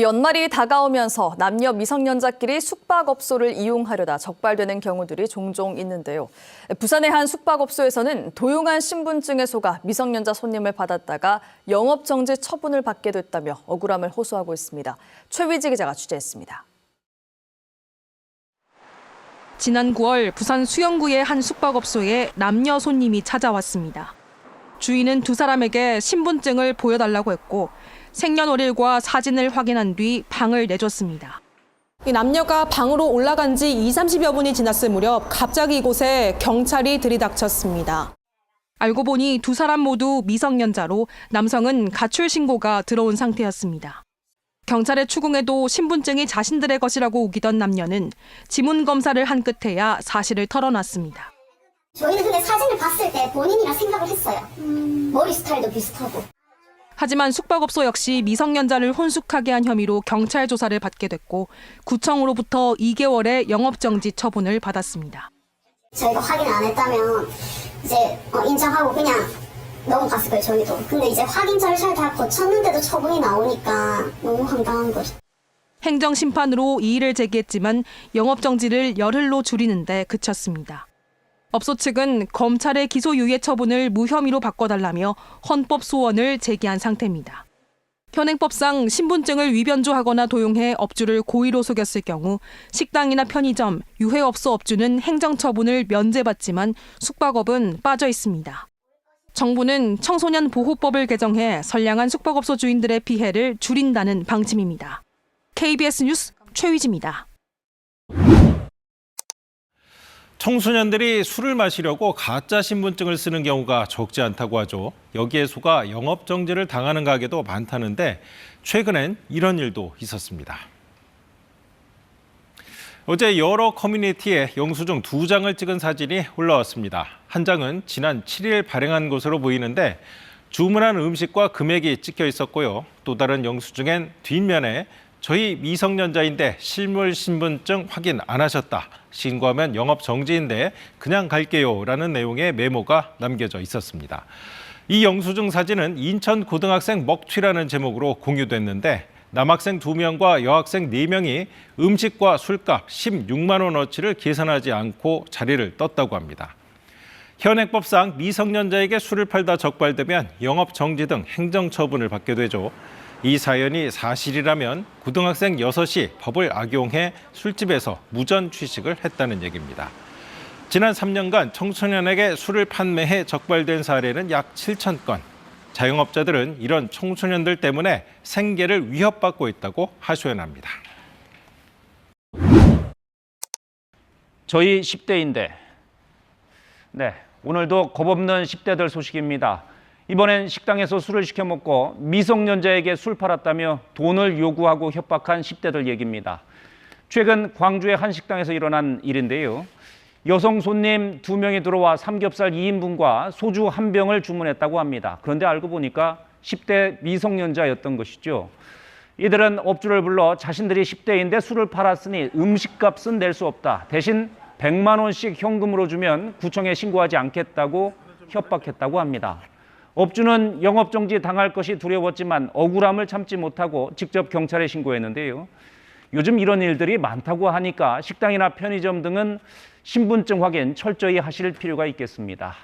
연말이 다가오면서 남녀 미성년자끼리 숙박업소를 이용하려다 적발되는 경우들이 종종 있는데요. 부산의 한 숙박업소에서는 도용한 신분증에 속아 미성년자 손님을 받았다가 영업정지 처분을 받게 됐다며 억울함을 호소하고 있습니다. 최위지 기자가 취재했습니다. 지난 9월 부산 수영구의 한 숙박업소에 남녀 손님이 찾아왔습니다. 주인은 두 사람에게 신분증을 보여달라고 했고 생년월일과 사진을 확인한 뒤 방을 내줬습니다. 이 남녀가 방으로 올라간 지 30여 분이 지났을 무렵 갑자기 이곳에 경찰이 들이닥쳤습니다. 알고 보니 두 사람 모두 미성년자로 남성은 가출 신고가 들어온 상태였습니다. 경찰의 추궁에도 신분증이 자신들의 것이라고 우기던 남녀는 지문 검사를 한 끝에야 사실을 털어놨습니다. 저희는 근데 사진을 봤을 때 본인이라 생각을 했어요. 머리 스타일도 비슷하고. 하지만 숙박업소 역시 미성년자를 혼숙하게 한 혐의로 경찰 조사를 받게 됐고 구청으로부터 2개월의 영업정지 처분을 받았습니다. 저희가 확인 안 했다면 이제 인정하고 그냥 넘어갔을 거예요, 저희도. 근데 이제 확인 절차를 다 거쳤는데도 처분이 나오니까 너무 황당한 거죠. 행정심판으로 이의를 제기했지만 영업정지를 열흘로 줄이는 데 그쳤습니다. 업소 측은 검찰의 기소유예 처분을 무혐의로 바꿔달라며 헌법 소원을 제기한 상태입니다. 현행법상 신분증을 위변조하거나 도용해 업주를 고의로 속였을 경우 식당이나 편의점, 유해업소 업주는 행정처분을 면제받지만 숙박업은 빠져 있습니다. 정부는 청소년 보호법을 개정해 선량한 숙박업소 주인들의 피해를 줄인다는 방침입니다. KBS 뉴스 최위지입니다. 청소년들이 술을 마시려고 가짜 신분증을 쓰는 경우가 적지 않다고 하죠. 여기에 속아 영업정지를 당하는 가게도 많다는데 최근엔 이런 일도 있었습니다. 어제 여러 커뮤니티에 영수증 2장을 찍은 사진이 올라왔습니다. 한 장은 지난 7일 발행한 것으로 보이는데 주문한 음식과 금액이 찍혀 있었고요. 또 다른 영수증엔 뒷면에 저희 미성년자인데 실물 신분증 확인 안 하셨다. 신고하면 영업 정지인데 그냥 갈게요. 라는 내용의 메모가 남겨져 있었습니다. 이 영수증 사진은 인천 고등학생 먹튀라는 제목으로 공유됐는데 남학생 2명과 여학생 4명이 음식과 술값 16만 원어치를 계산하지 않고 자리를 떴다고 합니다. 현행법상 미성년자에게 술을 팔다 적발되면 영업 정지 등 행정처분을 받게 되죠. 이 사연이 사실이라면 고등학생 6이 법을 악용해 술집에서 무전 취식을 했다는 얘기입니다. 지난 3년간 청소년에게 술을 판매해 적발된 사례는 약 7천 건. 자영업자들은 이런 청소년들 때문에 생계를 위협받고 있다고 하소연합니다. 저희 10대인데, 오늘도 겁없는 10대들 소식입니다. 이번엔 식당에서 술을 시켜 먹고 미성년자에게 술 팔았다며 돈을 요구하고 협박한 10대들 얘기입니다. 최근 광주의 한 식당에서 일어난 일인데요. 여성 손님 2명이 들어와 삼겹살 2인분과 소주 1병을 주문했다고 합니다. 그런데 알고 보니까 10대 미성년자였던 것이죠. 이들은 업주를 불러 자신들이 10대인데 술을 팔았으니 음식값은 낼 수 없다. 대신 100만 원씩 현금으로 주면 구청에 신고하지 않겠다고 협박했다고 합니다. 업주는 영업정지 당할 것이 두려웠지만 억울함을 참지 못하고 직접 경찰에 신고했는데요. 요즘 이런 일들이 많다고 하니까 식당이나 편의점 등은 신분증 확인 철저히 하실 필요가 있겠습니다.